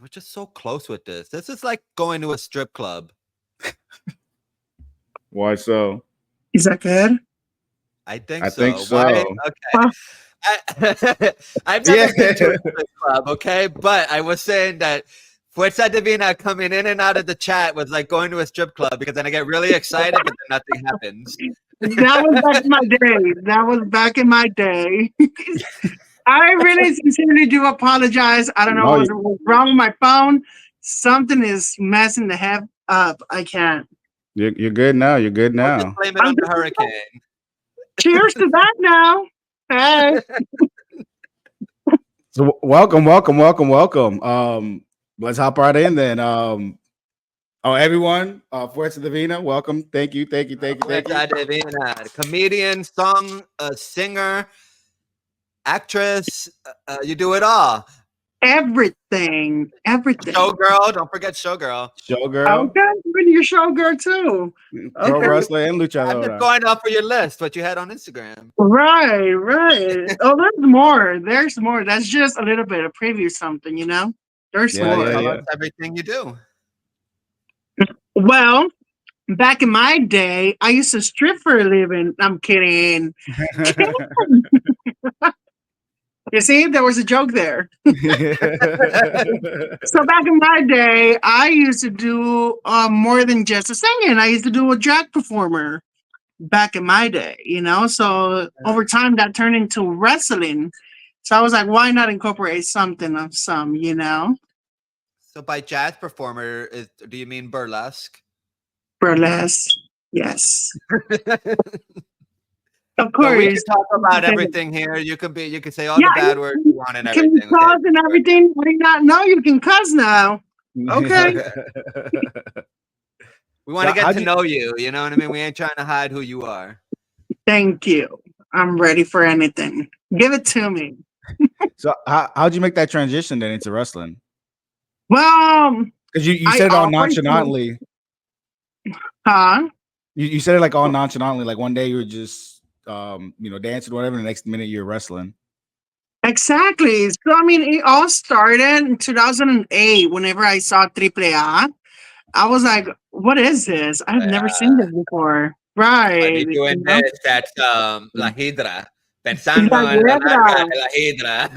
we're just so close with this. This is like going to a strip club. Why so? Is that good? I think I so. think so. Why? Okay. I've never been to a Yeah. strip club, okay? But I was saying that Fuerza Divina coming in and out of the chat was like going to a strip club because then I get really excited, but then nothing happens. That was back in my day. That was back in my day. I really sincerely do apologize. I don't know No, what's wrong with my phone. Something is messing the heck up. I can't. you're good now. You're good I'll just now. blame it on the hurricane. Cheers to that now. Hey. So welcome. Let's hop right in then. Everyone, Fuerza Divina, welcome. Thank you. Fuerza Divina, comedian, singer, actress, you do it all. Everything. Showgirl, don't forget Showgirl. Showgirl, Okay, even your showgirl too. pro Okay. wrestler, and I'm just luchadora. going off for your list, what you had on Instagram. Right. Oh, there's more. There's more. That's just a little bit of preview something, you know? There's Yeah, more. Tell us everything you do. Well, back in my day, I used to strip for a living. I'm kidding. You see, there was a joke there. So back in my day, I used to do more than just a singing. I used to do a drag performer back in my day, you know? So over time, that turned into wrestling. So I was like, why not incorporate something of some, you know? So by jazz performer, do you mean burlesque? Burlesque, yes. Of So we course. can talk about everything here. You can say all the bad words you want and Can everything. you cuss and everything? I did not know you can cuss now. Okay. We want to get to know you. You know what I mean? We ain't trying to hide who you are. Thank you. I'm ready for anything. Give it to me. So how'd you make that transition then into wrestling? Well, because you said it all nonchalantly. Huh? You said it like all nonchalantly. Like one day you were just dancing or whatever. The next minute you're wrestling. Exactly. So I mean, it all started in 2008. Whenever I saw AAA, I was like, "What is this? I've never seen this before." Right. Funny doing this. That's La Hydra. Pensando en la marca de La Hydra.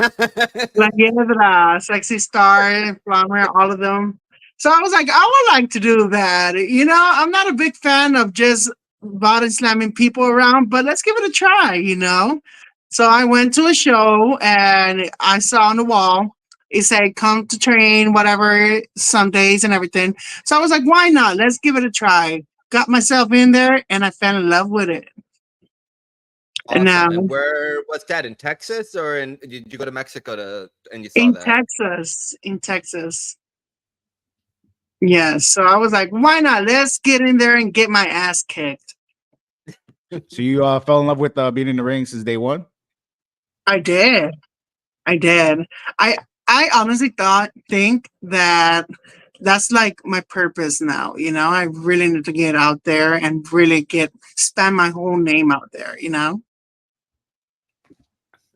La Hydra, Sexy Star, Flammer, all of them. So I was like, I would like to do that. You know, I'm not a big fan of just body slamming people around, but let's give it a try, you know? So I went to a show and I saw on the wall, it said, come to train, whatever, Sundays and everything. So I was like, why not? Let's give it a try. Got myself in there and I fell in love with it. Awesome. And where was that? In Texas, or did you go to Mexico and you saw that? In Texas. Yeah. So I was like, why not? Let's get in there and get my ass kicked. So you fell in love with being in the ring since day one? I did. I honestly think that that's like my purpose now. You know, I really need to get out there and really spend my whole name out there, you know?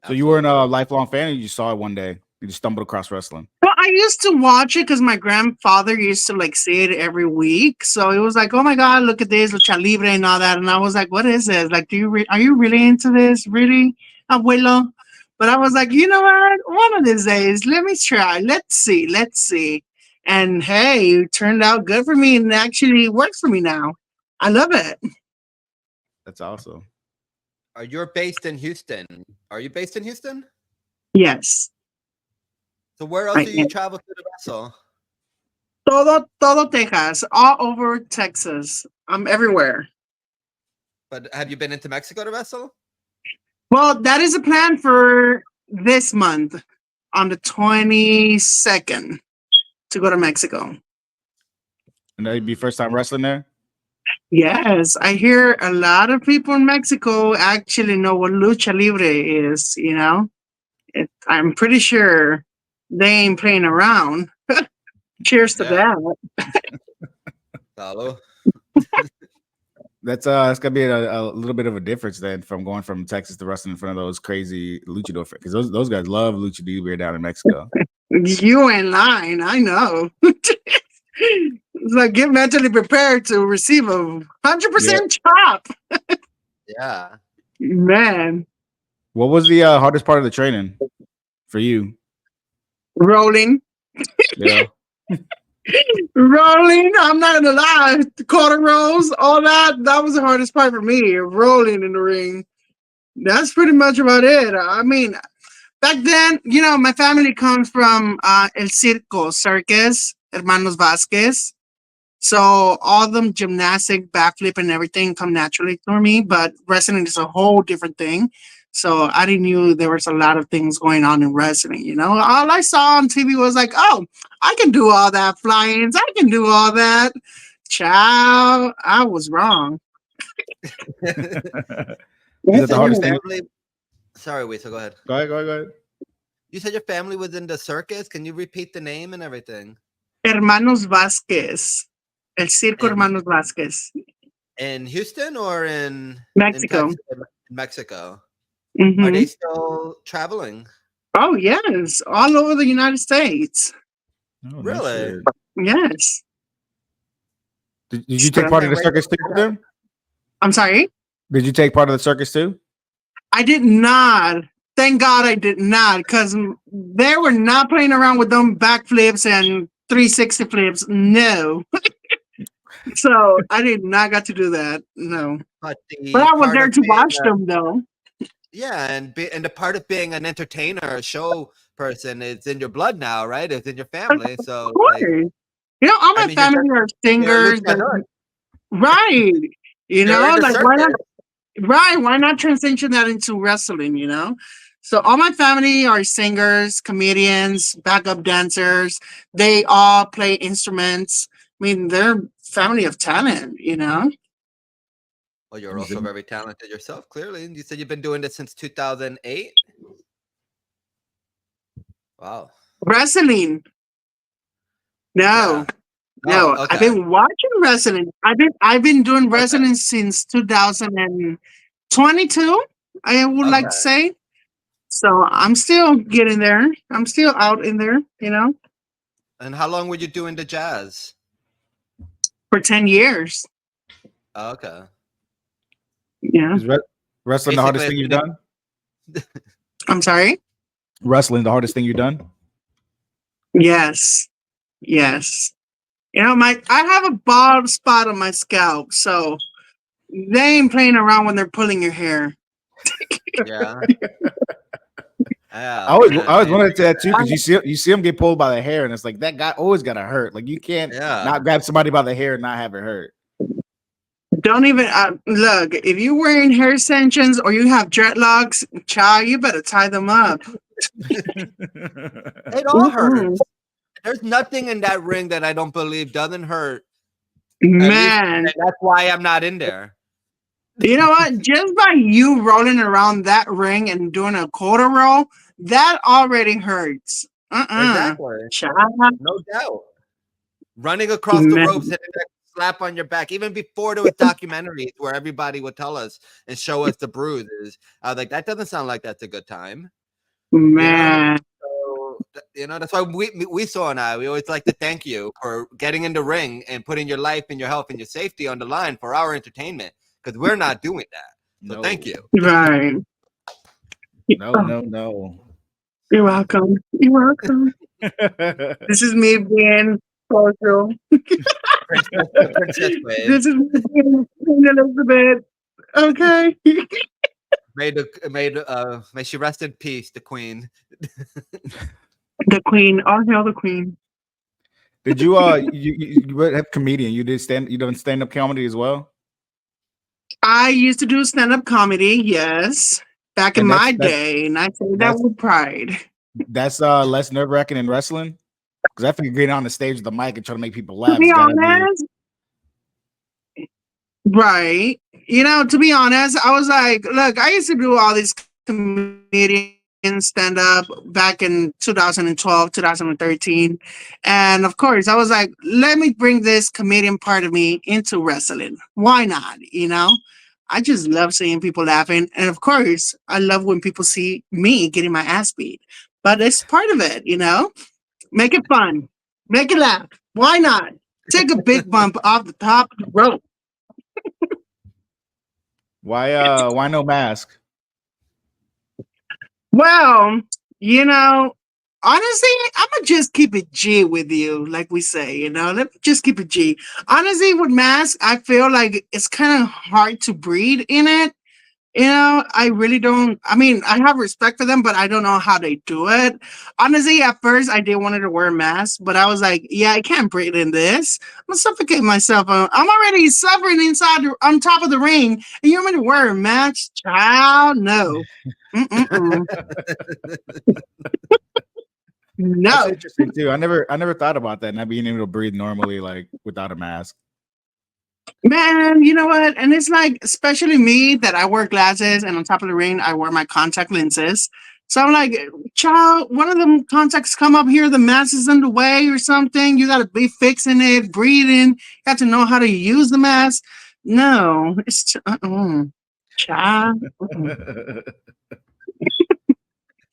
So you weren't a lifelong fan, or you just saw it one day? You just stumbled across wrestling? Well, I used to watch it because my grandfather used to like see it every week. So it was like, oh my God, look at this, Lucha Libre and all that. And I was like, what is this? Like, are you really into this? Really, abuelo? But I was like, you know what? One of these days, let me try. Let's see. And hey, it turned out good for me and actually works for me now. I love it. That's awesome. You're based in Houston. Are you based in Houston? Yes. So where else do you travel to wrestle? Todo Texas, all over Texas. I'm everywhere. But have you been into Mexico to wrestle? Well, that is a plan for this month on the 22nd to go to Mexico. And that'd be first time wrestling there? Yes, I hear a lot of people in Mexico actually know what Lucha Libre is, you know? I'm pretty sure they ain't playing around. Cheers to that. Hello. That's gonna be a little bit of a difference then from going from Texas to wrestling in front of those crazy luchador, because those guys love Lucha Libre down in Mexico. You ain't lying. I know. It's like get mentally prepared to receive a Yeah. 100% chop. Yeah. Man, What was the hardest part of the training for you? rolling. Yeah. Rolling. I'm not gonna lie. The quarter rolls, all that was the hardest part for me. Rolling in the ring. That's pretty much about it. I mean, back then, my family comes from El Circo Circus, Hermanos Vasquez. So all them gymnastic, backflip, and everything come naturally for me. But wrestling is a whole different thing. So I didn't knew there was a lot of things going on in wrestling. All I saw on TV was like, oh, I can do all that flyings. I can do all that. Ciao. I was wrong. Is You that the said your hardest thing? family. Sorry, wait. So go ahead. Go ahead. Go ahead. Go ahead. You said your family was in the circus. Can you repeat the name and everything? Hermanos Vasquez. El Circo In Hermanos Vasquez. in Houston or in Mexico. Texas, in Mexico? Are Hmm. they still traveling? Oh, yes. All over the United States. Oh, no Really? shit. Yes. Did you take part of the circus too with them? I'm sorry? Did you take part of the circus too? I did not. Thank God I did not, because they were not playing around with them backflips and 360 flips. No. So I did not got to do that. No. But But the I was part there of to being watch them, though. and the part of being an entertainer, a show person, it's in your blood now, right? It's in your Of family. So, course. like, All I my mean, family are you're a singers. luchador. Right. You're in the Like why not? circus. Right. Why not transition that into wrestling? So all my family are singers, comedians, backup dancers. They all play instruments. I mean, they're family of talent. Well, you're also very talented yourself, clearly. You said you've been doing this since 2008. Wow. Wrestling. Yeah. No. No. Oh, I've okay. been watching wrestling. I've been doing wrestling since 2022, I would like to Okay. say. So I'm still getting there. I'm still out in there, And how long were you doing the jazz? for 10 years. Oh, okay. Yeah. Is wrestling the hardest thing you've done? I'm sorry? Wrestling the hardest thing you've done? Yes. Yes. I have a bald spot on my scalp, so they ain't playing around when they're pulling your hair. Yeah. Yeah. I always man. wanted to that too, because you see them get pulled by the hair, and it's like that guy always gotta hurt. Like you can't Yeah. not grab somebody by the hair and not have it hurt. Don't even look. If you're wearing hair extensions or you have dreadlocks, child, you better tie them up. It all hurts. There's nothing in that ring that I don't believe doesn't hurt. Man, That's why I'm not in there. you know what? Just by you rolling around that ring and doing a quarter roll, that already hurts. Exactly. Child. No doubt. Running across the Man. ropes, hitting that slap on your back. Even before there was documentaries where everybody would tell us and show us the bruises, I was like, that doesn't sound like that's a good time. Man. So, that's why we saw and we always like to thank you for getting in the ring and putting your life and your health and your safety on the line for our entertainment, because we're not doing that. So thank you. Right. No. You're welcome. You're welcome. This is me being social. Princess Wave. This is me being Queen Elizabeth. Okay. May she rest in peace, the queen. The queen. All hail the queen. Did you you have comedian? You done stand-up comedy as well? I used to do stand-up comedy, yes. Back in my day, and I say that with pride. That's less nerve-wracking than wrestling? Because I think getting on the stage with the mic and trying to make people laugh To be is gotta honest, right. To be honest, I was like, look, I used to do all these comedian stand up back in 2012, 2013. And of course, I was like, let me bring this comedian part of me into wrestling. Why not? I just love seeing people laughing. And of course, I love when people see me getting my ass beat. But it's part of it. Make it fun. Make it laugh. Why not? Take a big bump off the top of the rope. Why no mask? Well, you know, honestly, I'm gonna just keep it G with you, like we say, let me just keep it G. Honestly, with masks, I feel like it's kind of hard to breathe in it. I really don't. I mean, I have respect for them, but I don't know how they do it. Honestly, at first, I did wanted to wear a mask, but I was like, yeah, I can't breathe in this. I'm gonna suffocate myself. I'm already suffering on top of the ring, and you want me to wear a mask? Child, no. Mm-mm-mm. That's No. interesting too. I never thought about that, not being able to breathe normally, like without a mask. Man, you know what? And it's like, especially me that I wear glasses and on top of the ring, I wear my contact lenses. So I'm like, child, one of them contacts come up here, the mask is in the way or something. You got to be fixing it, breathing. You got to know how to use the mask. No, it's child.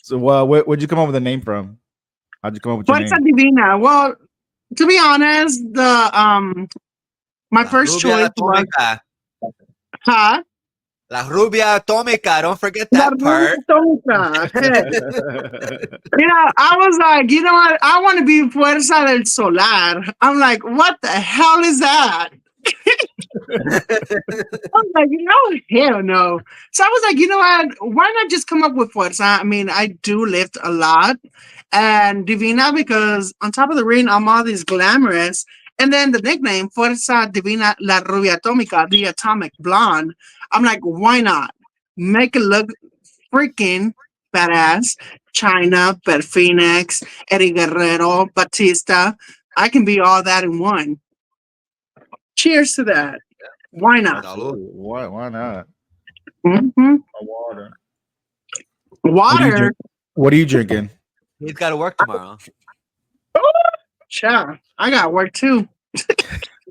So, where'd you come up with the name from? How'd you come up with your Fuerza name? Divina. Well, to be honest, my La first rubia choice was, atómica. huh? La rubia atómica. Don't forget La that part. Tonka. I was like, you know what? I want to be Fuerza del Solar. I'm like, what the hell is that? I'm like, hell no. So I was like, you know what? Why not just come up with Fuerza? I mean, I do lift a lot. And Divina, because on top of the ring, I'm all this glamorous. And then the nickname, Fuerza Divina La Rubia Atómica, the atomic blonde. I'm like, why not? Make it look freaking badass. China, Beth Phoenix, Eddie Guerrero, Batista. I can be all that in one. Cheers to that. Why not? Absolutely. Why not? Hmm. Water. What do you Water. drink? What are you drinking? He's got to work tomorrow. Ciao. I got work too.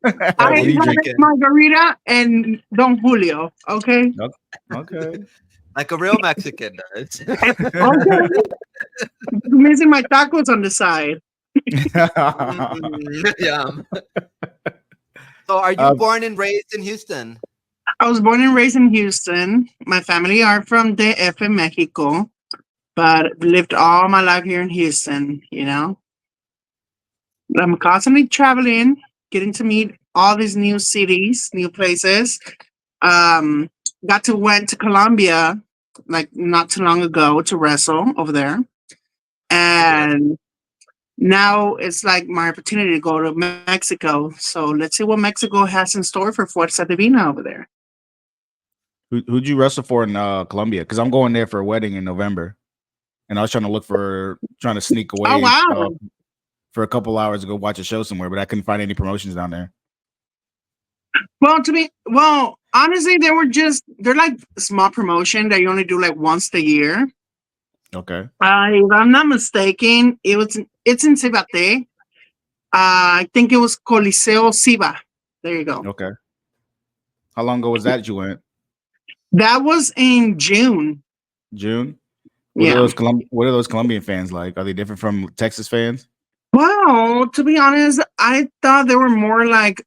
What I are you have drinking? margarita and Don Julio. Okay. Okay. Like a real Mexican does. Okay. Missing my tacos on the side. Yum. So, are you born and raised in Houston? I was born and raised in Houston. My family are from DF, Mexico, but lived all my life here in Houston. I'm constantly traveling, getting to meet all these new cities, new places. Um, went to Colombia like not too long ago to wrestle over there, and now it's like my opportunity to go to Mexico. So let's see what Mexico has in store for Fuerza Divina over there. Who'd you wrestle for in Colombia? Because I'm going there for a wedding in November, and I was trying to sneak away Oh wow! for a couple hours to go watch a show somewhere, but I couldn't find any promotions down there. Well, honestly, they're like a small promotion that you only do like once a year. Okay. If I'm not mistaken, it's in Cibate. I think it was Coliseo Ciba. There you go. Okay. How long ago was that you went? That was in June. June? Yeah. What are those Colombian fans like? Are they different from Texas fans? Well, to be honest, I thought they were more like,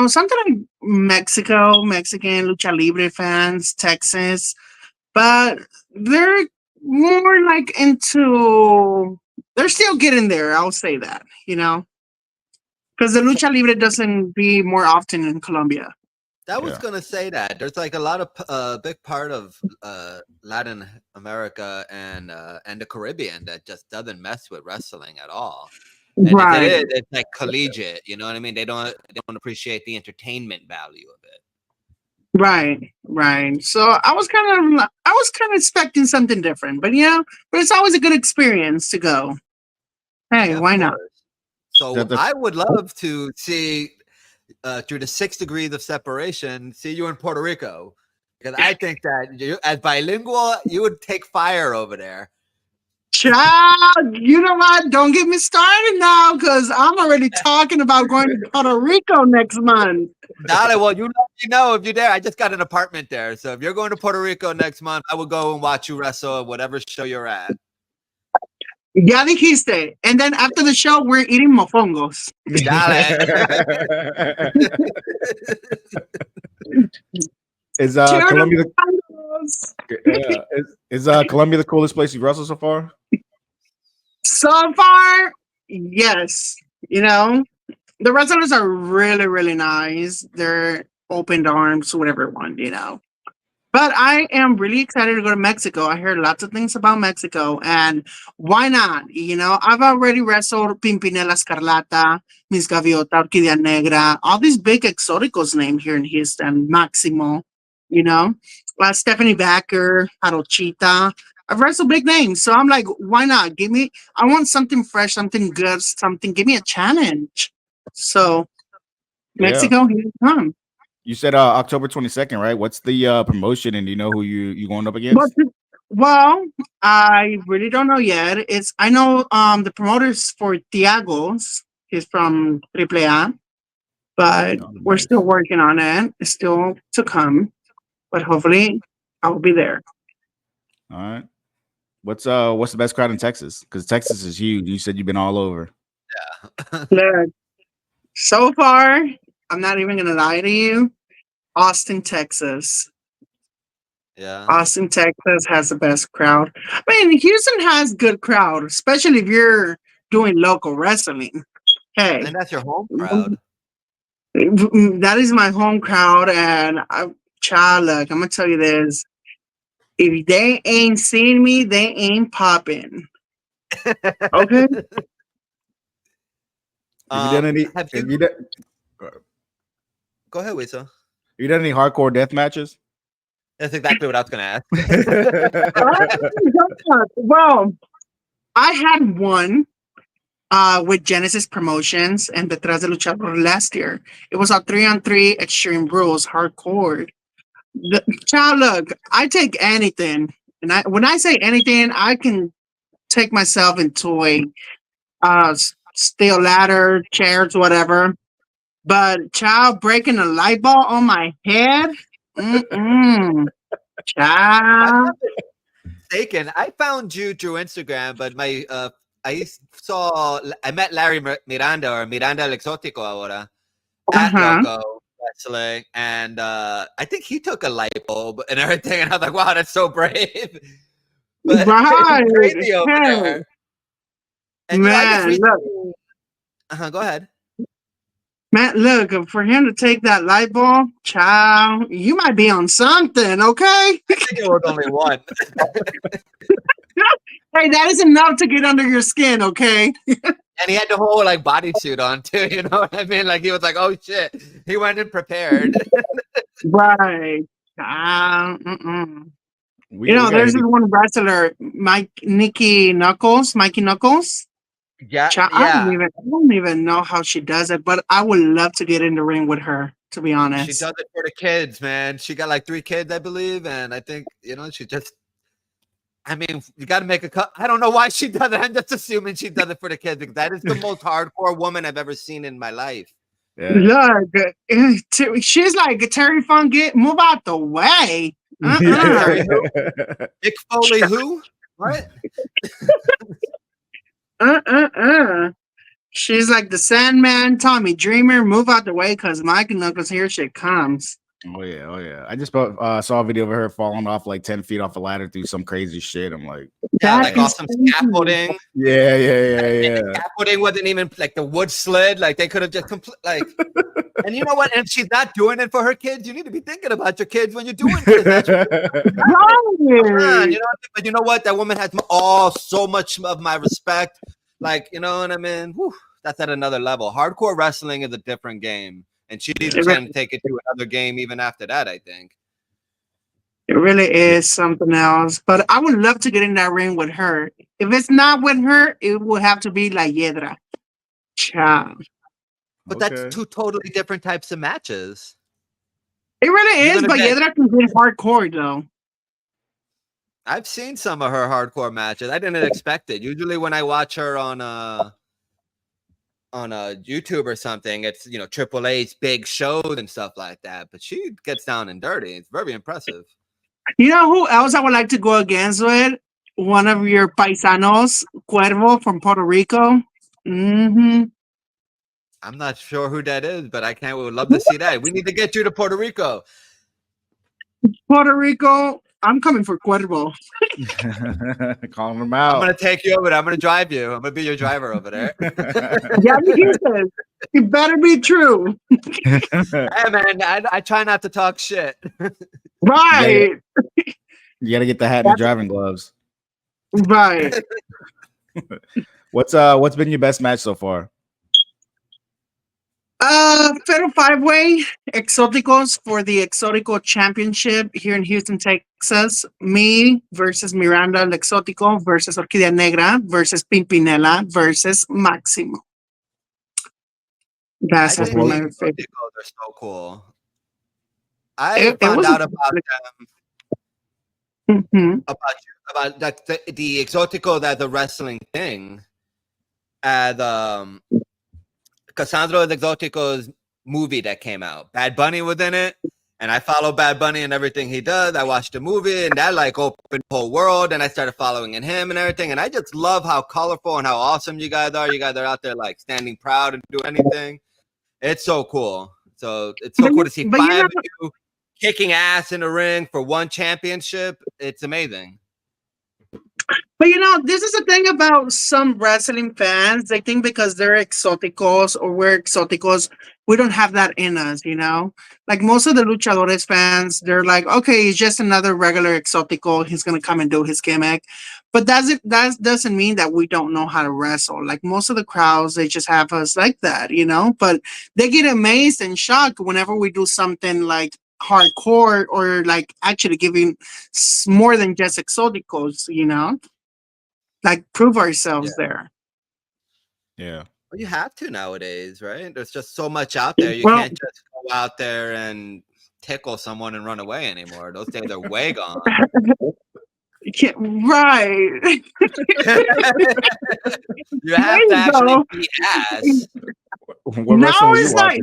something like Mexican, Lucha Libre fans, Texas, but they're more like they're still getting there. I'll say that, because the Lucha Libre doesn't be more often in Colombia. I was gonna say that there's like a lot of big part of Latin America and the Caribbean that just doesn't mess with wrestling at all. And Right. if it is, it's like collegiate. You know what I mean? They don't appreciate the entertainment value of it. Right. So I was kind of expecting something different, but but it's always a good experience to go. Hey, Yeah, why not? So I would love to see through the 6 degrees of separation, see you in Puerto Rico, because I think that you, as bilingual, you would take fire over there. Child, you know what? Don't get me started now, because I'm already talking about going to Puerto Rico next month. Dale, well, you let me know if you're there. I just got an apartment there, so if you're going to Puerto Rico next month, I will go and watch you wrestle at whatever show you're at. Ya dijiste. And then after the show, we're eating mofongos. Dale. Is Cheers Colombia to mofongos. is Colombia the coolest place you've wrestled so far? So far, yes. You know, the wrestlers are really, really nice. They're open arms, whatever one, you know. But I am really excited to go to Mexico. I heard lots of things about Mexico, and why not? You know, I've already wrestled Pimpinela Escarlata, Miss Gaviota, Orquídea Negra, all these big exoticos named here in Houston, Maximo, you know, Stephanie Backer, Jarochita. I've wrestled big names, so I'm like, why not? I want something fresh, something good, give me a challenge. So, Yeah. Mexico, here you come. You said October 22nd, right? What's the promotion, and do you know who you going up But against? well, I really don't know yet. I know the promoters for Tiago's. He's from AAA, but Oh, we're nice. still working on it. It's still to come, but hopefully I will be there. All right. What's the best crowd in Texas? Because Texas is huge. You said you've been all over. Look, so far, I'm not even gonna lie to you. Austin, Texas. Yeah. Austin, Texas has the best crowd. I mean, Houston has good crowd, especially if you're doing local wrestling. Hey, And that's your home crowd. that is my home crowd, and child, look, I'm gonna tell you this: if they ain't seen me, they ain't popping. Okay. Have you done any? Have Have you? you done, Go ahead, Wisa. have you done any hardcore death matches? That's exactly what I was going to ask. Well, I had one with Genesis Promotions and Detrás de Luchadora last year. It was a 3-on-3 Extreme Rules hardcore. Child, look, I take anything, and when I say anything, I can take myself into a steel ladder, chairs, whatever. But child, breaking a light bulb on my head, If I'm child. not mistaken, I found you through Instagram, but I met Larry Miranda or Miranda el Exotico ahora at Uh-huh. Loco Wrestling, and I think he took a light bulb and everything, and I was like, wow, that's so brave. But Right. it's crazy over Hey, there. And I just man, look. recently, go ahead. Man, look, for him to take that light bulb, child, you might be on something, okay? I think it was only one. Hey, that is enough to get under your skin, okay? And he had the whole like bodysuit on too, you know what I mean? Like he was like, "Oh shit!" He went in prepared. Right. We You know, gotta there's hit this one wrestler, Mikey Knuckles. Yeah, I yeah. don't even know how she does it, but I would love to get in the ring with her, to be She honest. does it for the kids, man. She got like 3 kids, I believe, and I think she just. I mean, you got to make a cut. I don't know why she does it. I'm just assuming she does it for the kids because that is the most hardcore woman I've ever seen in my life. Yeah. Look, she's like Terry Funk. Move out the way. Terry who? Mick Foley who? What? She's like the Sandman, Tommy Dreamer. Move out the way because Mike Knuckles here shit comes. Oh yeah. I just saw a video of her falling off like 10 feet off a ladder through some crazy shit. I'm like, Yeah, That like is off some crazy. scaffolding. yeah. The scaffolding wasn't even like the wood slid. Like they could have just like. And you know what? And she's not doing it for her kids. You need to be thinking about your kids when you're doing this. Right. But you know what? That woman has so much of my respect. Like, you know what I mean? Whew, that's at another level. Hardcore wrestling is a different game. And she can take it to another game even after that, I think. It really is something else. But I would love to get in that ring with her. If it's not with her, it will have to be La Hiedra. Ciao. But that's 2 totally different types of matches. It really You're is, gonna but get- Hiedra can get hardcore though. I've seen some of her hardcore matches. I didn't expect it. Usually when I watch her on a YouTube or something, it's Triple A's big shows and stuff like that. But she gets down and dirty. It's very impressive. You know who else I would like to go against with? one of your paisanos, Cuervo from Puerto Rico. Hmm. I'm not sure who that is, but I can't. We would love to see that. We need to get you to Puerto Rico. Puerto Rico, I'm coming for Cuervo. Calling them I'm out. gonna take you over there. I'm gonna drive you. I'm gonna be your driver over there. Yeah, he says it better be true. Hey man, I try not to talk shit. Right, You gotta get the hat and the driving gloves. right. What's been your best match so far? Fatal five way Exoticos for the Exotico Championship here in Houston, Texas. Me versus Miranda el Exotico versus Orquídea Negra versus Pimpinela versus Máximo. I That's think been the my favorite. Exoticos are so cool. I It found was out about them Mhm. about the Exotico, that the wrestling thing at Cassandro el Exotico's movie that came out. Bad Bunny was in it, and I follow Bad Bunny and everything he does. I watched the movie, and that like opened the whole world, and I started following in him and everything. And I just love how colorful and how awesome you guys are. You guys are out there like standing proud and doing anything. It's so cool. So it's so cool to see But you five know, of you kicking ass in the ring for one championship. It's amazing. But this is the thing about some wrestling fans. They think because they're exoticos or we're exoticos, we don't have that in us. Like most of the luchadores fans, they're like, okay, he's just another regular exotico. He's gonna come and do his gimmick. But that doesn't mean that we don't know how to wrestle. Like most of the crowds, they just have us like that. But they get amazed and shocked whenever we do something like hardcore or like actually giving more than just exoticos. Like prove Yeah. ourselves there. Yeah. Well, you have to nowadays, right? There's just so much out there. You Well, can't just go out there and tickle someone and run away anymore. Those days are way gone. right. You There have to you actually go. beat ass. What Now wrestling were you it's like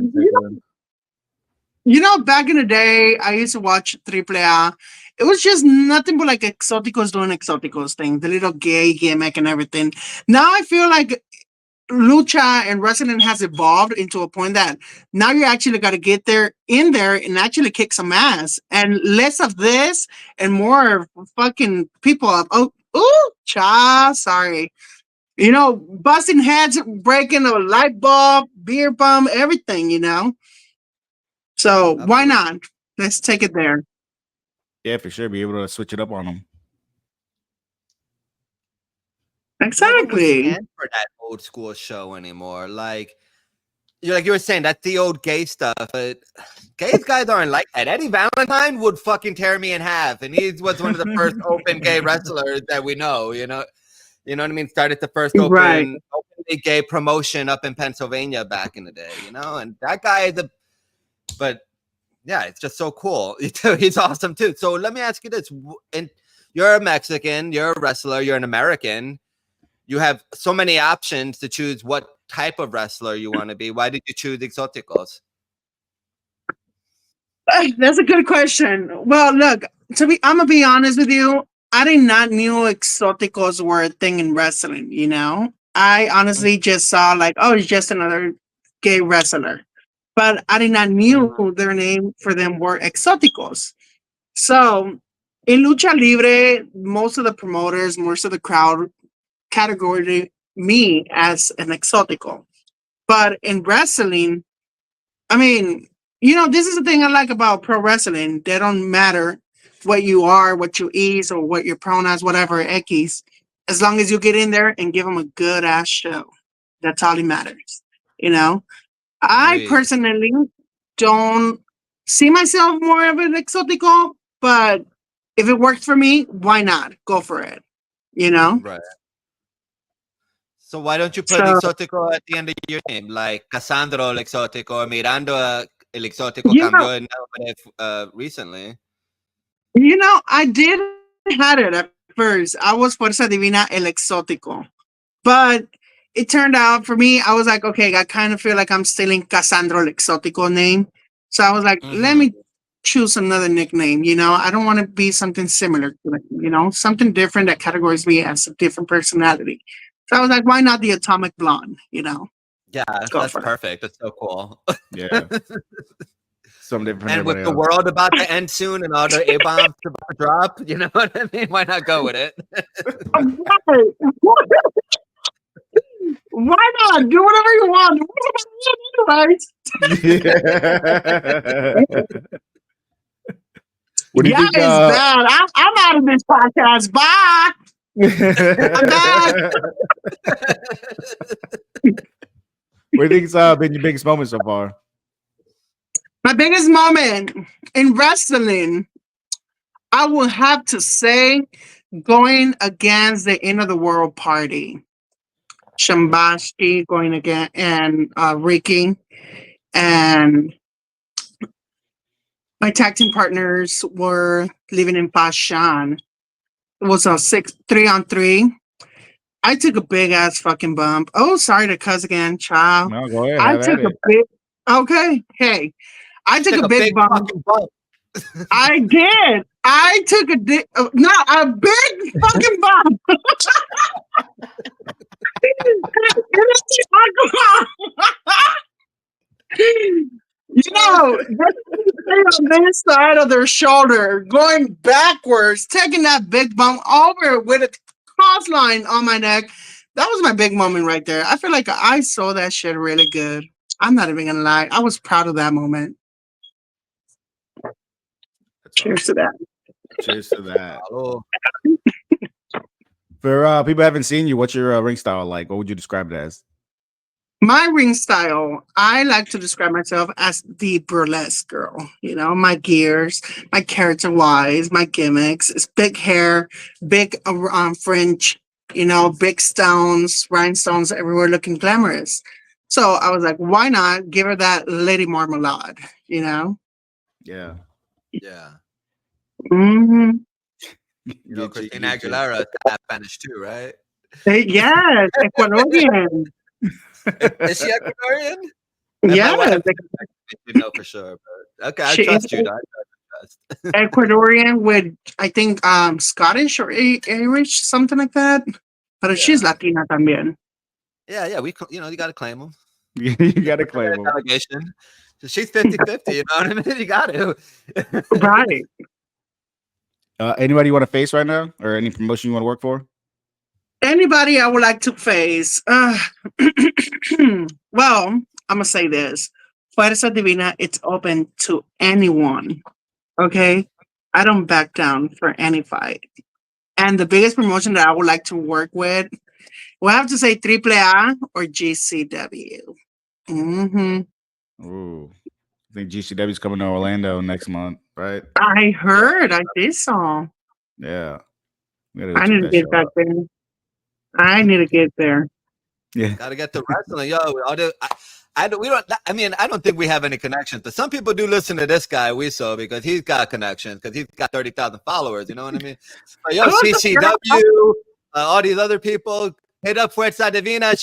watching? back in the day, I used to watch AAA. It was just nothing but like exoticos doing exoticos thing, the little gay gimmick and everything. Now I feel like lucha and wrestling has evolved into a point that now you actually got to get in there and actually kick some ass, and less of this and more fucking people up. Sorry. Busting heads, breaking a light bulb, beer bomb, everything. So why Absolutely. not? Let's take it there. Yeah, for sure. Be able to switch it up on them. No one would Exactly. stand for that old school show anymore. Like you were saying, that's the old gay stuff, but gay guys aren't like that. Eddie Valentine would fucking tear me in half, and he was one of the first open gay wrestlers that we know. You know what I mean? Started the first Right. openly gay promotion up in Pennsylvania back in the day. And that guy is but yeah, it's just so cool. He's awesome too. So let me ask you this: and you're a Mexican, you're a wrestler, you're an American. You have so many options to choose what type of wrestler you want to be. Why did you choose Exoticos? That's a good question. Well, look, I'm gonna be honest with you. I did not knew exoticos were a thing in wrestling. I honestly just saw like, oh, it's just another gay wrestler, but I did not knew their name for them were exoticos. So in lucha libre, most of the promoters, most of the crowd categorized me as an exotico, but in wrestling, I mean, this is the thing I like about pro wrestling. They don't matter what you are, what you is, or what your pronouns, whatever, X. As long as you get in there and give them a good ass show, that's all that matters. You know, I Agreed. personally don't see myself more of an exotico, but if it works for me, why not? Go for it. You know? Right. So why don't you put So, Exotico at the end of your name, like Cassandro el Exotico or Miranda el Exotico you know, cambió el nombre recently? I did had it at first. I was Fuerza Divina el Exótico. But it turned out for me, I was like, okay, I kind of feel like I'm stealing Cassandro el Exótico name. So I was like, let Mm-hmm. me choose another nickname. You know, I don't want to be something similar to it. You know, something different that categorizes me as a different personality. So I was like, why not the Atomic Blonde? You know, Yeah, go that's for it. perfect. That's so cool. Yeah. Something different. And with the world about to end soon and all the A-bombs about to drop, you know what I mean? Why not go with it? Why not? Do whatever you want. What do you Yeah, think? it's bad. I'm out of this podcast. Bye. I'm back. What do you think's been your biggest moment so far? My biggest moment in wrestling, I will have to say, going against the end of the world party. Shambashi going again and Ricky and my tag team partners were living in Pashan. It was a 3-on-3. I took a big ass fucking bump. Oh, sorry to cuss again, child. No, go ahead. I Have took at a it. big. Okay, hey, I took a big bump. fucking bump. I did. I took a big fucking bump. You know, on this side of their shoulder, going backwards, taking that big bump over with a cross line on my neck. That was my big moment right there. I feel like I saw that shit really good. I'm not even gonna lie. I was proud of that moment. Cheers to that. Cheers to that. Oh, For people who haven't seen you, what's your ring style like? What would you describe it as? My ring style, I like to describe myself as the burlesque girl. You know, my gears, my character wise, my gimmicks. It's big hair, big fringe, you know, big stones, rhinestones everywhere looking glamorous. So I was like, why not give her that Lady Marmalade, you know? Yeah. yeah. Mm-hmm. You know, Christina Aguilera is half Spanish too, right? Yes, Ecuadorian. Is she Ecuadorian? Yes. You know for sure. But okay, I trust you. I trust. Ecuadorian with, I think, Scottish or Irish, something like that. But she's Latina también. Yeah, you got to claim them. You got to claim them. Delegation. So she's 50-50, you know what I mean? You got to. Right. Anybody you want to face right now, or any promotion you want to work for? Anybody I would like to face? Well, I'm gonna say this: Fuerza Divina. It's open to anyone. Okay, I don't back down for any fight. And the biggest promotion that I would like to work with, we'll have to say AAA or GCW. Mm-hmm. Ooh, I think GCW's coming to Orlando next month, right? I heard. I did so. Yeah. I need to get back there. I need to get there. Yeah. Gotta get to wrestling. Yo, I don't think we have any connections, but some people do listen to this guy because he's got connections, because he's got 30,000 followers. You know what I mean? But yo, CCW, all these other people, hit up Fuerza Divina.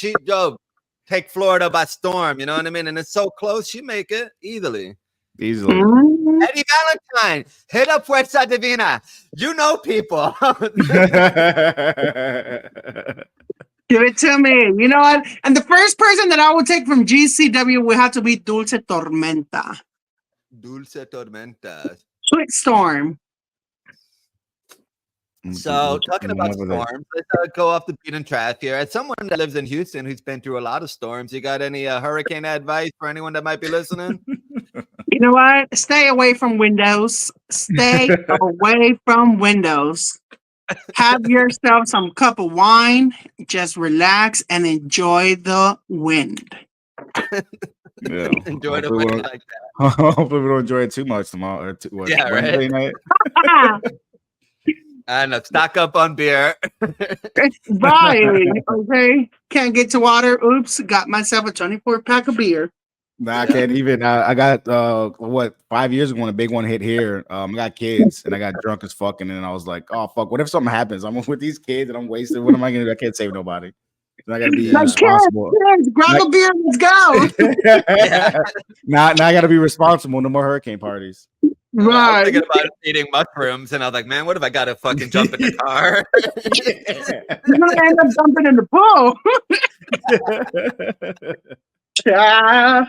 Take Florida by storm. You know what I mean? And it's so close, she make it easily. Mm-hmm. Eddie Valentine, hit up Fuerza Divina. You know people. Give it to me. You know what? And the first person that I would take from GCW would have to be Dulce Tormenta. Dulce Tormenta. Sweet Storm. So, talking about storms, let's go off the beaten track here. As someone that lives in Houston who's been through a lot of storms, you got any hurricane advice for anyone that might be listening? You know what? Stay away from windows. Stay away from windows. Have yourself some cup of wine. Just relax and enjoy the wind. Yeah. Enjoy the wind like that. Hopefully we don't enjoy it too much tomorrow. Wednesday night? And stock up on beer. Right. Okay. Can't get to water. Oops. Got myself a 24-pack of beer. Nah, I can't even. I got 5 years ago when a big one hit here. I got kids and I got drunk as fuck, and then I was like, oh fuck, what if something happens? I'm with these kids and I'm wasted. What am I gonna do? I can't save nobody. So I gotta be responsible. Kids, grab a beer, let's go. Now I gotta be responsible. No more hurricane parties. I was Right. thinking about eating mushrooms, and I was like, man, what if I got to fucking jump in the car? You're gonna end up jumping in the pool. Yeah.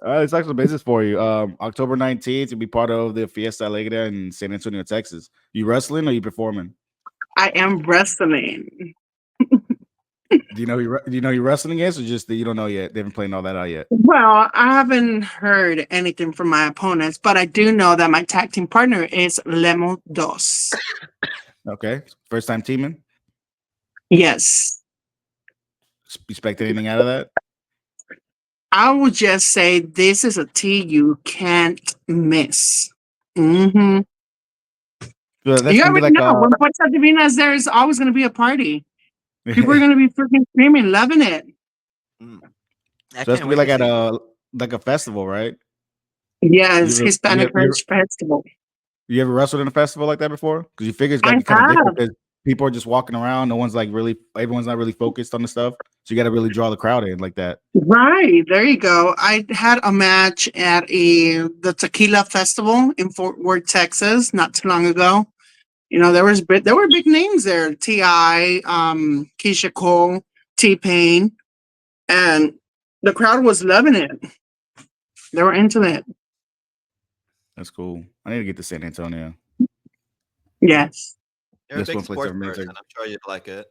It's actually business for you. October 19th, you'll be part of the Fiesta Alegre in San Antonio, Texas. You wrestling or you performing? I am wrestling. Do you know you wrestling against, or just that you don't know yet? They haven't played all that out yet. Well, I haven't heard anything from my opponents, but I do know that my tag team partner is Lemo Dos. Okay, first time teaming. Yes. Expect anything out of that? I would just say this is a tea you can't miss. Mm-hmm. So that's You gonna be already like know when Fuerza Divina is there, is always going to be a party. People are going to be freaking screaming, loving it. So that's gonna be like at a festival, right? Yes, Hispanic Heritage Festival. You ever wrestled in a festival like that before? Because you figure it's got to be kind of different because people are just walking around. No one's like everyone's not really focused on the stuff. So you got to really draw the crowd in like that. Right. There you go. I had a match at the Tequila Festival in Fort Worth, Texas, not too long ago. You know, there were big names there. T.I., Keisha Cole, T-Pain, and the crowd was loving it. They were into it. That's cool. I need to get to San Antonio. Yes. You're a big sports person. I'm sure you'd like it.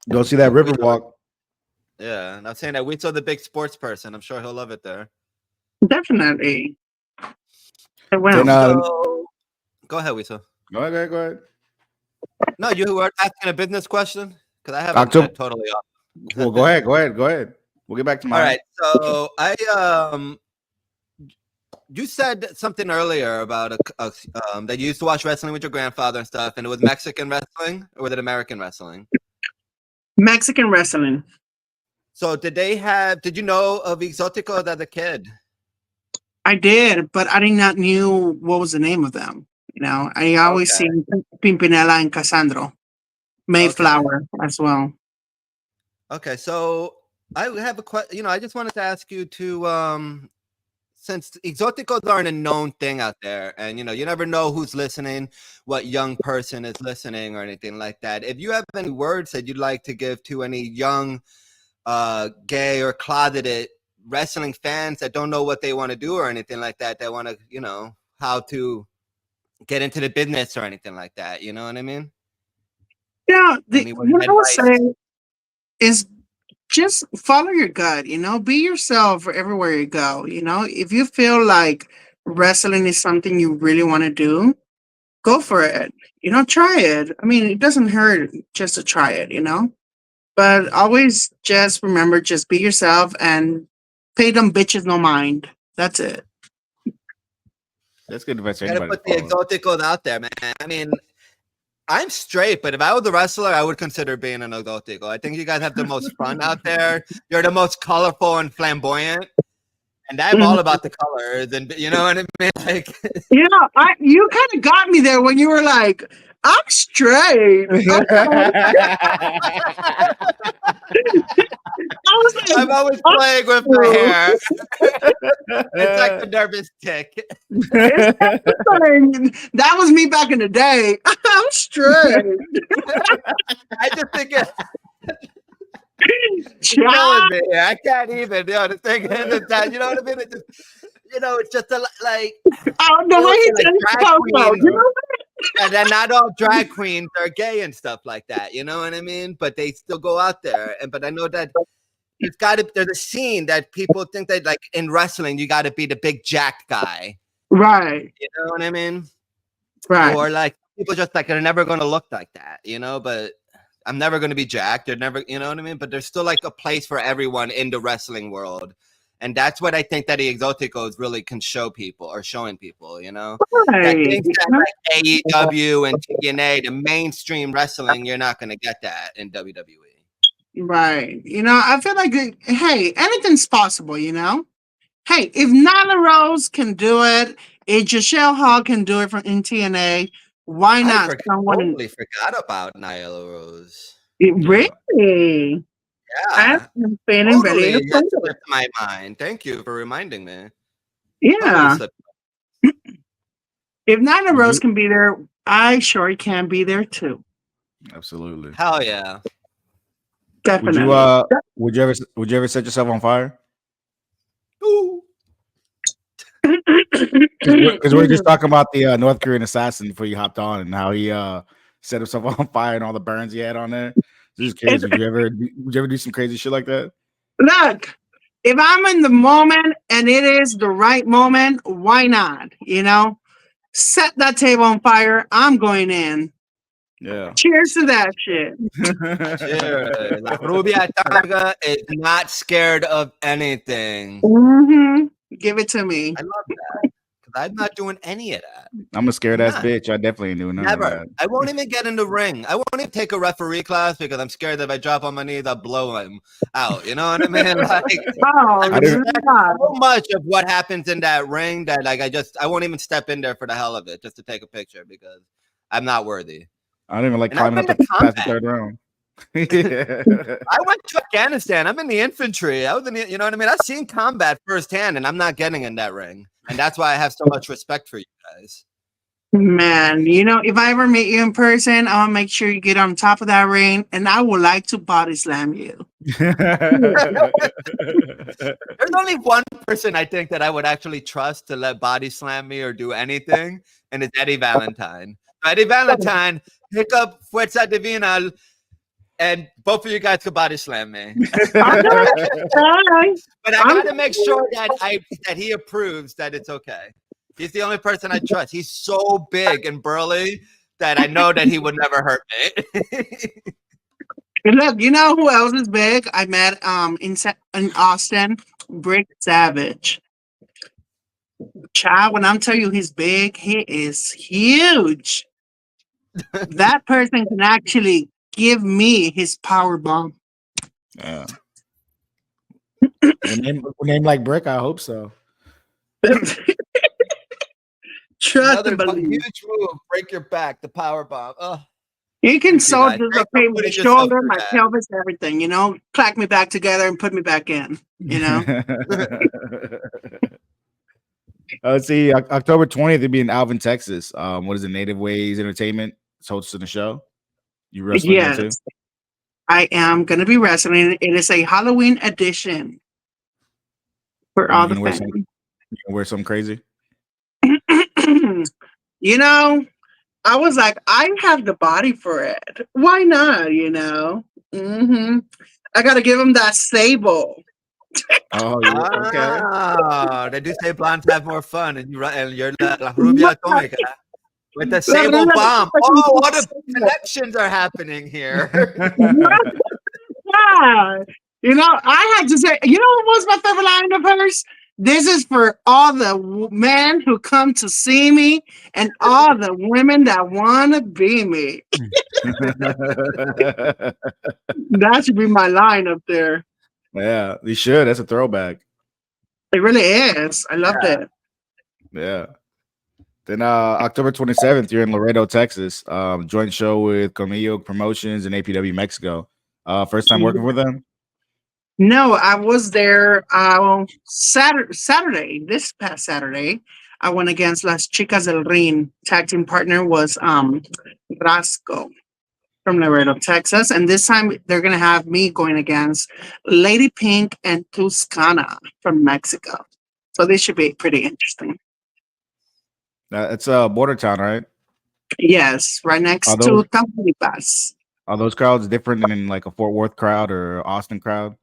Go see that Riverwalk. Yeah, and I'm saying that Wito's the big sports person. I'm sure he'll love it there. Definitely. Well, Then, go ahead, Wito. Go ahead. No, you were asking a business question? Because I haven't totally off. Well, go ahead. We'll get back to mine. All right. So you said something earlier about that you used to watch wrestling with your grandfather and stuff, and it was Mexican wrestling, or was it American wrestling? Mexican wrestling. So did you know of Exotica as a kid? I did, but I did not knew what was the name of them. You know, I always seen Pimpinella and Cassandro, Mayflower as well. Okay, so I have a question. I just wanted to ask you to, since Exoticos aren't a known thing out there, and you never know who's listening, what young person is listening, or anything like that. If you have any words that you'd like to give to any young, gay or closeted wrestling fans that don't know what they want to do or anything like that, that want to, how to get into the business or anything like that. You know what I mean? Yeah, what I would say is just follow your gut, be yourself everywhere you go. If you feel like wrestling is something you really want to do, go for it. Try it. I mean, it doesn't hurt just to try it, but always just remember, just be yourself and pay them bitches no mind. That's it. That's good advice. You gotta put the Exoticos out there, man. I mean, I'm straight, but if I was a wrestler, I would consider being an Exotico. I think you guys have the most fun out there. You're the most colorful and flamboyant. And I'm all about the colors, and you know what I mean? Like, you kind of got me there when you were like, I'm straight. I'm always playing with my hair. It's like the nervous tick. That was me back in the day. I'm straight. I just think I can't even. The thing is that you know what I mean. It just, it's just like. Oh no, and then not all drag queens are gay and stuff like that. You know what I mean? But they still go out there, but I know that. There's a scene that people think that like in wrestling, you got to be the big jacked guy. Right. You know what I mean? Right. Or like people just like are never going to look like that, but I'm never going to be jacked. They're never, you know what I mean? But there's still like a place for everyone in the wrestling world. And that's what I think that the Exoticos really can show people or showing people, Right. That things that like AEW and TNA, the mainstream wrestling, you're not going to get that in WWE. Right. I feel like, hey, anything's possible, Hey, if Nyla Rose can do it, if Jochelle Hall can do it from TNA, why not? I totally forgot about Nyla Rose. Really? Yeah, I'm feeling totally. really That slipped my mind. Thank you for reminding me. Totally yeah. slipped. If Nina Would Rose you? can be there, I sure can be there too. Absolutely. Hell yeah. Would you? Definitely. Would you ever set yourself on fire? Ooh. Because we're just talking about the North Korean assassin before you hopped on and how he set himself on fire and all the burns he had on there. Just curious, would you ever do some crazy shit like that? Look, if I'm in the moment and it is the right moment, why not? You know, set that table on fire. I'm going in. Yeah. Cheers to that shit. Sure. La Rubia Targa is not scared of anything. Give it to me. I love that. Because I'm not doing any of that. I'm a scared ass None. bitch. I definitely ain't doing none of Never. that. I won't even get in the ring. I won't even take a referee class because I'm scared that if I drop on my knees, I'll blow him out. You know what I mean? Like, Oh, I I didn't- respect God. so much of what happens in that ring that like I won't even step in there for the hell of it just to take a picture because I'm not worthy. I don't even like And I've climbing up been the to past the combat. third round. I went to Afghanistan. I'm in the infantry. I was in the, you know what I mean? I've seen combat firsthand, and I'm not getting in that ring. And that's why I have so much respect for you guys. Man, you know, if I ever meet you in person, I want to make sure you get on top of that ring, and I would like to body slam you. There's only one person I think that I would actually trust to let body slam me or do anything, and it's Eddie Valentine. So Eddie Valentine, pick up Fuerza Divina, and both of you guys could body slam me. Alright. But I got to make sure that he approves that it's okay. He's the only person I trust. He's so big and burly that I know that he would never hurt me. And look, you know who else is big? I met in Austin, Brick Savage. Child, when I'm telling you he's big, he is huge. That person can actually give me his power bomb. Yeah. Name like Brick. I hope so. Trust and Another believe. huge move, break your back, the power bomb. Oh, You can thank you, so guys. Thanks for dislocate my putting yourself shoulder, through my that. pelvis, everything, you know, clack me back together and put me back in, you know. Let's see. October 20th, it'll be in Alvin, Texas. What is it? Native Ways Entertainment is hosting the show. You wrestling there too? Yes, I am going to be wrestling. It is a Halloween edition for Are all you the gonna wear fans. something? You gonna wear something crazy? You know, I was like, I have the body for it. Why not? You know, I got to give him that sable. Oh yeah. Okay. Ah, they do say blondes have more fun, and you're la Rubia Atomica with the sable bomb. Oh, what the connections are happening here. Yeah. You know, I had to say, you know what was my favorite line of hers? This is for all the men who come to see me and all the women that want to be me. That should be my line up there. Yeah, you should. That's a throwback. It really is. I loved it. Yeah. Then October 27th, you're in Laredo, Texas. Joint show with Comillo Promotions and APW Mexico. First time working with them? No, I was there Saturday, this past Saturday. I went against Las Chicas del Ring. Tag team partner was Rasco from Laredo, Texas. And this time they're going to have me going against Lady Pink and Tuscana from Mexico. So this should be pretty interesting. It's border town, right? Yes, right next to Tamaulipas. Are those crowds different than in like a Fort Worth crowd or Austin crowd?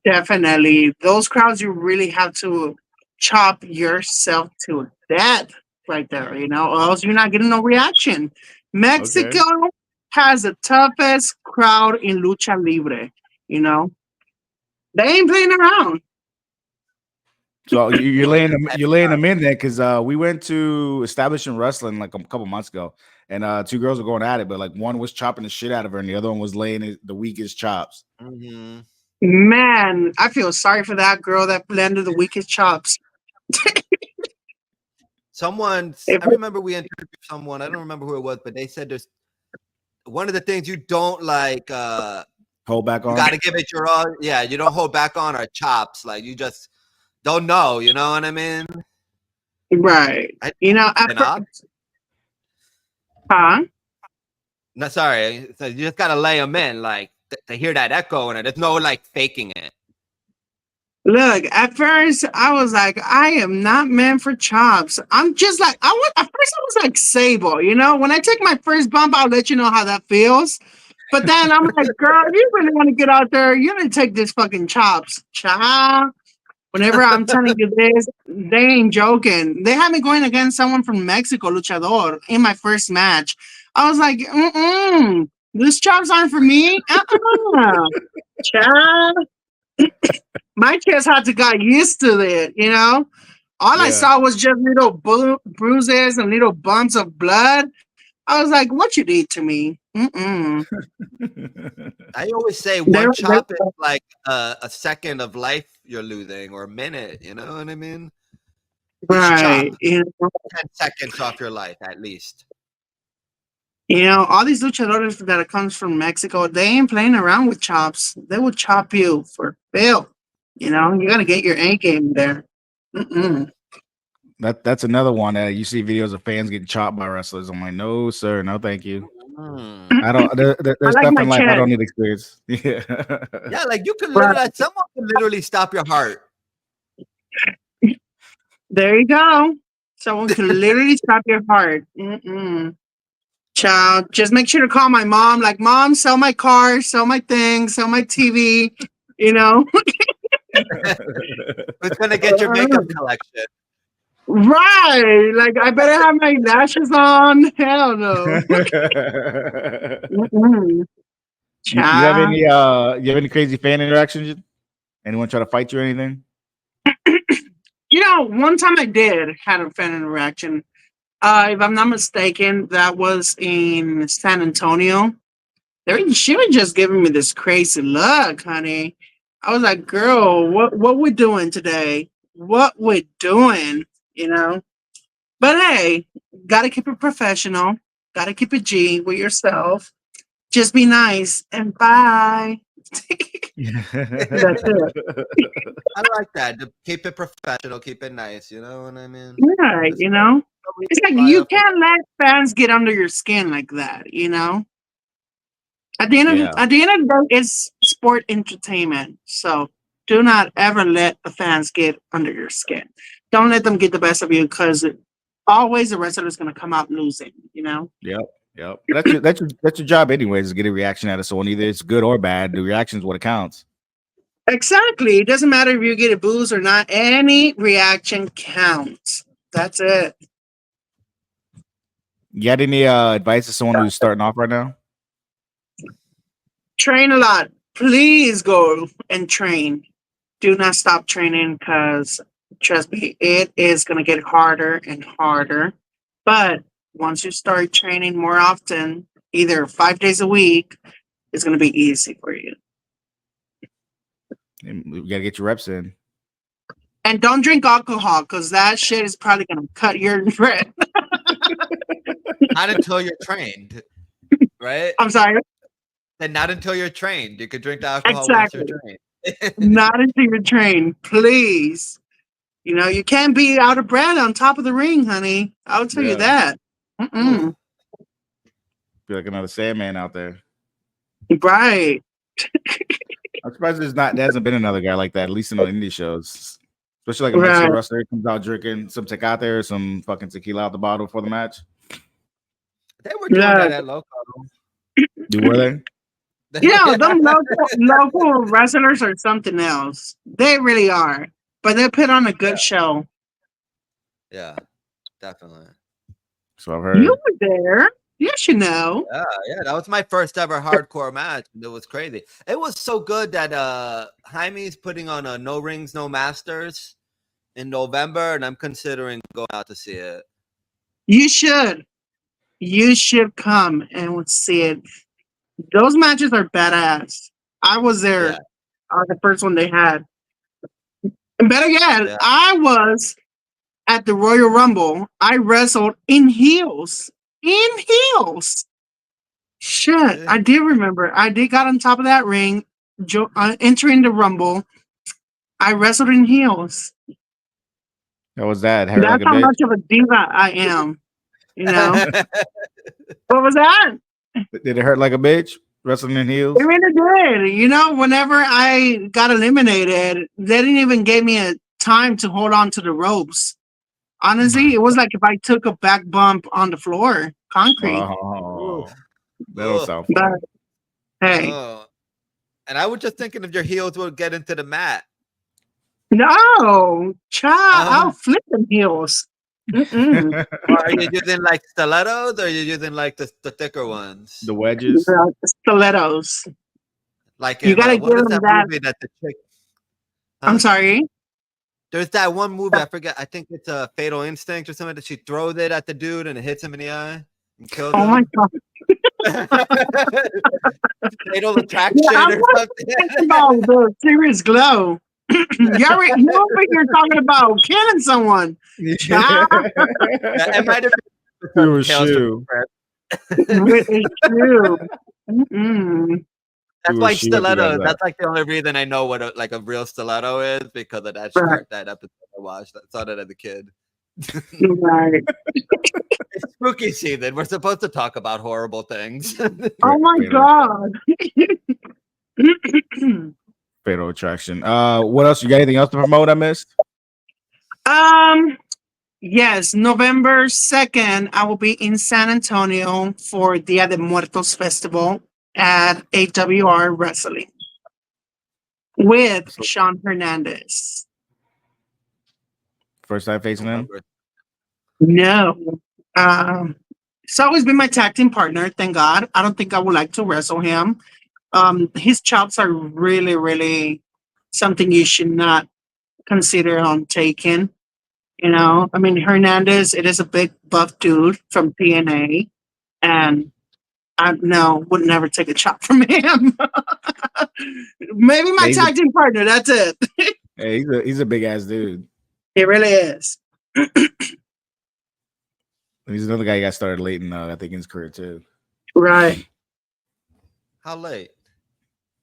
Definitely. Those crowds, you really have to chop yourself to death right there, you know, or else you're not getting no reaction. Mexico has the toughest crowd in lucha libre, you know. They ain't playing around. So you're laying them in there because we went to Establishment Wrestling like a couple months ago, and two girls were going at it, but like one was chopping the shit out of her, and the other one was laying the weakest chops. Mm-hmm. Man, I feel sorry for that girl that landed the weakest chops. I remember we interviewed someone, I don't remember who it was, but they said there's one of the things you don't like Hold back on. You got to give it your all. Yeah, you don't hold back on our chops. Like you just don't know. You know what I mean? Right. You know, huh? No, sorry. So you just got to lay them in, like to hear that echo, and there's no like faking it. Look, at first I was like, I am not meant for chops. I'm just like, at first I was like Sable, you know, when I take my first bump, I'll let you know how that feels. But then I'm like, girl, if you really want to get out there, you're gonna take this fucking chops. Child. Whenever I'm telling you this, they ain't joking. They had me going against someone from Mexico, Luchador, in my first match. I was like, these chops aren't for me. Child. My kids had to get used to it, you know. All I saw was just little bruises and little bumps of blood. I was like, "What you did to me?" I always say one chop is like a second of life you're losing, or a minute. You know what I mean? Right. Each chop, 10 seconds off your life at least. You know, all these luchadores that comes from Mexico, they ain't playing around with chops. They will chop you for Bill. You know, you got to get your A game there. That's another one that you see videos of fans getting chopped by wrestlers. I'm like, no, sir, no, thank you. I don't. There's like stuff in life I don't need experience. Yeah, like you can literally, someone can literally stop your heart. There you go. Someone can literally stop your heart. Child, just make sure to call my mom. Like, Mom, sell my car, sell my things, sell my TV. You know. Who's gonna get your makeup collection? Right. Like, I better have my lashes on. Hell no. You have any you have any crazy fan interactions? Anyone try to fight you or anything? You know, one time I did had a fan interaction. If I'm not mistaken, that was in San Antonio. She was just giving me this crazy look, honey. I was like, girl, what we doing today? What we doing? You know? But hey, gotta keep it professional. Gotta keep it G with yourself. Just be nice and bye. That's it. I like that. To keep it professional, keep it nice. You know what I mean? Yeah, you know? It's like you can't let fans get under your skin like that, you know? At the end of the day, it's sport entertainment. So do not ever let the fans get under your skin. Don't let them get the best of you, because always the wrestler is going to come out losing, you know? Yep. That's your job anyways, is to get a reaction out of someone. Either it's good or bad. The reaction is what counts. Exactly. It doesn't matter if you get a booze or not. Any reaction counts. That's it. You got any advice to someone who's starting off right now? Train a lot. Please go and train. Do not stop training, because trust me, it is going to get harder and harder. But once you start training more often, either 5 days a week, it's going to be easy for you. You got to get your reps in. And don't drink alcohol, because that shit is probably going to cut your breath. Not until you're trained, right? I'm sorry? And not until you're trained. You could drink the alcohol Exactly. once you're trained. Not until you're trained, please. You know, you can't be out of breath on top of the ring, honey. I'll tell you that. Feel like another Sandman out there. Right. I'm surprised there hasn't been another guy like that, at least in the indie shows. Especially like a Mexican wrestler comes out drinking some Tecate or some fucking tequila out the bottle for the match. They were doing that at Loco. Were they? You know, them local wrestlers are something else. They really are. But they put on a good show. Yeah, definitely. So I've heard. You were there. Yes, you know. Yeah, that was my first ever hardcore match. It was crazy. It was so good that Jaime's putting on a No Rings, No Masters in November, and I'm considering going out to see it. You should. You should come and see it. Those matches are badass. I was there. The first one they had. And better yet, I was at the Royal Rumble. I wrestled in heels. In heels. Shit, I did remember. I did got on top of that ring, entering the Rumble. I wrestled in heels. How was that? Hurt That's like a how bitch? much of a diva I am. You know what was that? Did it hurt like a bitch? Wrestling in It heels? really did. You know, whenever I got eliminated, they didn't even give me a time to hold on to the ropes. Honestly, it was like if I took a back bump on the floor, concrete. Oh, that don't Ugh. sound But fun. hey, Oh. And I was just thinking if your heels would get into the mat. no, child, I'll flip them heels. Mm-mm. Or are you using like stilettos or are you using like the thicker ones? The wedges. Stilettos. Like You in gotta what give is them that that. movie that the chick? I'm Huh? sorry. There's that one movie I forget. I think it's a Fatal Instinct or something that she throws it at the dude and it hits him in the eye and kills Oh my him. god. Fatal Yeah, Attraction I'm or not something. talking about the serious glow. You're over here talking about killing someone. Child, It might have been Through a Tales from shoe. the Crypt. it's true. Mm-mm. That's Through a like shoe if you got stilettos. that. That's like the only reason I know what a real stiletto is because of that Right, that episode I watched. I saw that as a kid. right. It's spooky season. We're supposed to talk about horrible things. Oh my god. Fatal Attraction. What else? You got anything else to promote I missed? um. Yes, November 2nd, I will be in San Antonio for Dia de Muertos Festival at AWR Wrestling with So, Sean Hernandez. first time facing him? No. It's always been my tag team partner, thank God. I don't think I would like to wrestle him. His chops are really, really something you should not consider on taking. You know, I mean, Hernandez, it is a big buff dude from TNA, and I no would never take a chop from him. Maybe Yeah, my tag team partner. That's it. he's a big ass dude. It really is. He's another guy who got started late in I think in his career too. Right. How late?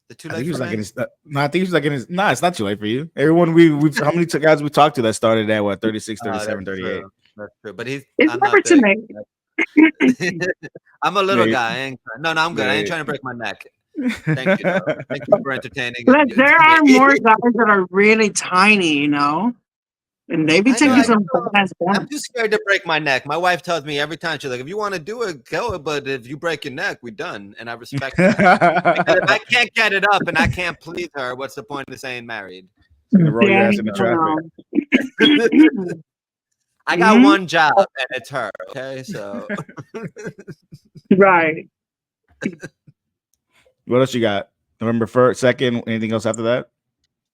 The too I late think he was for like me? in his no, I think he was like in his it's not too late for you. Everyone we've how many guys we talked to that started at what 36, 37, That's 38. true. That's true. But It's I'm never not too big. late. I'm a little Yeah, guy. No, I'm good. I ain't yeah. trying to break my neck. Thank you, though. Thank you for entertaining But there are me. more guys that are really tiny, you know, and they be I know. taking some badass I'm bumps. too scared to break my neck. My wife tells me every time, she's like, if you want to do it, go. But if you break your neck, we're done. And I respect that. Because if I can't get it up and I can't please her, what's the point of saying married? She's gonna roll your ass into traffic. I got one job and it's her. Okay, so Right. What else you got? November 1st, 2nd, anything else after that?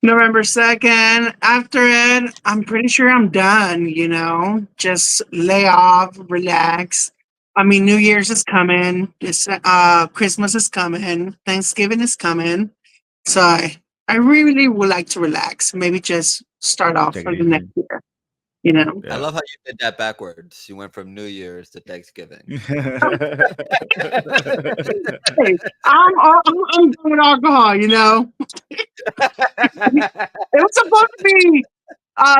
November 2nd. After it, I'm pretty sure I'm done, you know. Just lay off, relax. I mean, New Year's is coming. This Christmas is coming. Thanksgiving is coming. So I really would like to relax. Maybe just start off Take for it the next easy. year. You know. I Yeah. love how you did that backwards. You went from New Year's to Thanksgiving. Hey, I'm done with alcohol, you know. It was supposed to be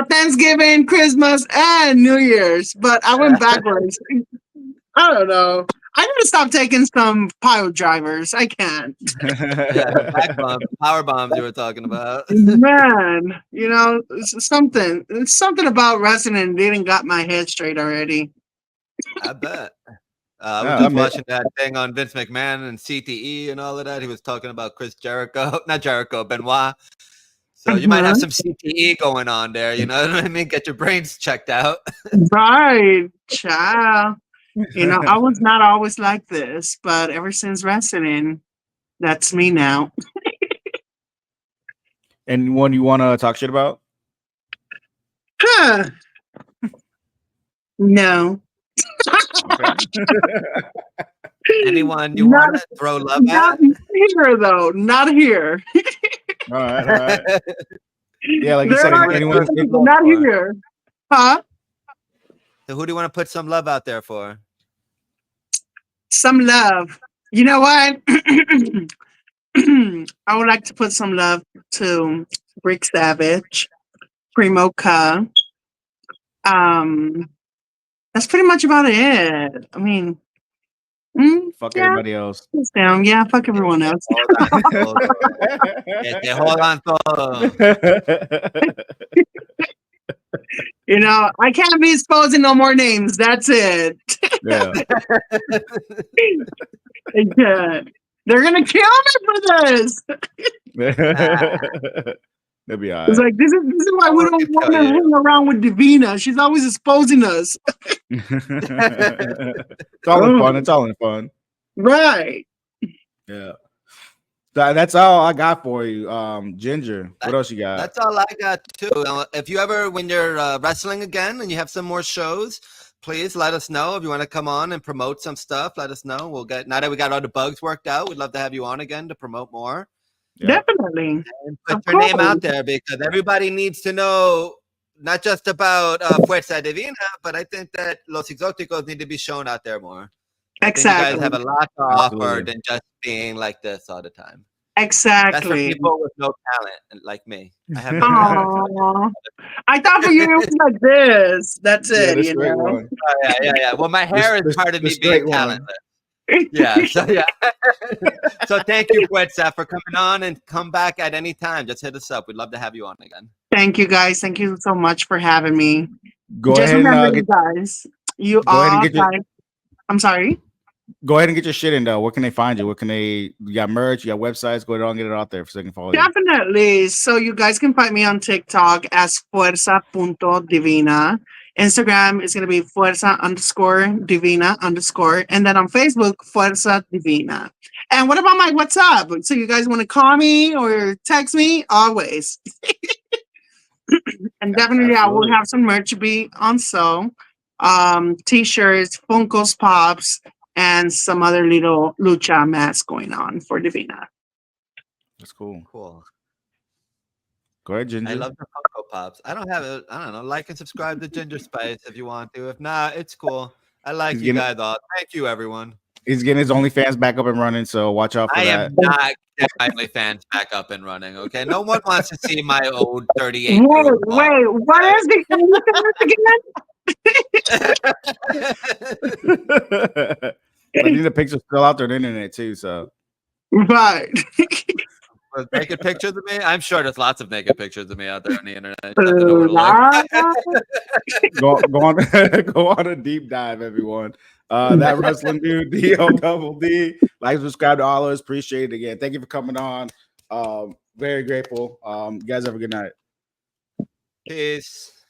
Thanksgiving, Christmas, and New Year's, but I went backwards. I don't know. I need to stop taking some pile drivers. I can't. Yeah, the back bombs, power bombs you were talking about. Man, you know, it's something about wrestling didn't got my head straight already. I bet. I was Yeah, just watching that thing on Vince McMahon and CTE and all of that. He was talking about Chris Jericho, not Jericho, Benoit. So you might have some CTE going on there. You know what I mean? Get your brains checked out. Right, child. You know, I was not always like this, but ever since wrestling, that's me now. Anyone you want to talk shit about? Huh. No. Anyone you Not, want to throw love not at? here though. Not here. All right. Yeah, like you There said, are anyone. but not here. Huh? So who do you want to put some love out there for? Some love. You know what? I would like to put some love to Rick Savage, Primo Ka. That's pretty much about it. I mean, Fuck yeah, everybody else. it's down. Yeah, fuck everyone else. Hold on, todo. You know, I can't be exposing no more names. That's it. Yeah. Yeah. They're gonna kill me for this. They'll be all It's right. like this is why we don't want to hang around with Divina. She's always exposing us. It's all in fun. It's all in fun. Right. Yeah. That's all I got for you. Ginger, what else you got? That's all I got too. If you ever, when you're wrestling again and you have some more shows, please let us know. If you want to come on and promote some stuff, let us know. We'll get, now that we got all the bugs worked out, we'd love to have you on again to promote more. Yep. Definitely. And put your name out there because everybody needs to know not just about Fuerza Divina, but I think that Los Exóticos need to be shown out there more. Exactly. You guys have a lot to offer Absolutely. than just being like this all the time. Exactly. That's for people with no talent like me. I have no talent. Aww. I thought for you it was like this. That's Yeah, it, the you straight know. one. Oh, yeah. Well, my hair is part of the me straight being one. talentless. Yeah. So thank you, Fuerza, for coming on and come back at any time. Just hit us up. We'd love to have you on again. Thank you guys. Thank you so much for having me. Go Just ahead remember, and you guys, you go ahead and all get your type. I'm sorry. go ahead and get your shit in though. Where can they find you? Where can they? You got merch, you got websites. Go ahead and get it out there so they can follow you. Definitely. So you guys can find me on TikTok as fuerza.divina. Instagram is going to be fuerza_divina_. And then on Facebook, Fuerza Divina. And what about my WhatsApp? So you guys want to call me or text me? Always. And definitely I will Absolutely. have some merch be on sale. T-shirts, Funkos Pops, and some other little lucha masks going on for Divina. That's cool. Cool. Go ahead, Ginger. I love the Funko Pops. I don't have it. I don't know. Like and subscribe to Ginger Spice if you want to. If not, it's cool. I like you guys all. Thank you, everyone. He's getting his OnlyFans back up and running, so watch out for I that. am not getting my OnlyFans back up and running. Okay, no one wants to see my old 38. Wait, what is the I think the picture's still out there on the internet too. So right. Naked pictures of me? I'm sure there's lots of naked pictures of me out there on the internet. Go on a deep dive, everyone. That wrestling dude, DODD. Like, subscribe to all of us. Appreciate it again. Thank you for coming on. Very grateful. You guys have a good night. Peace.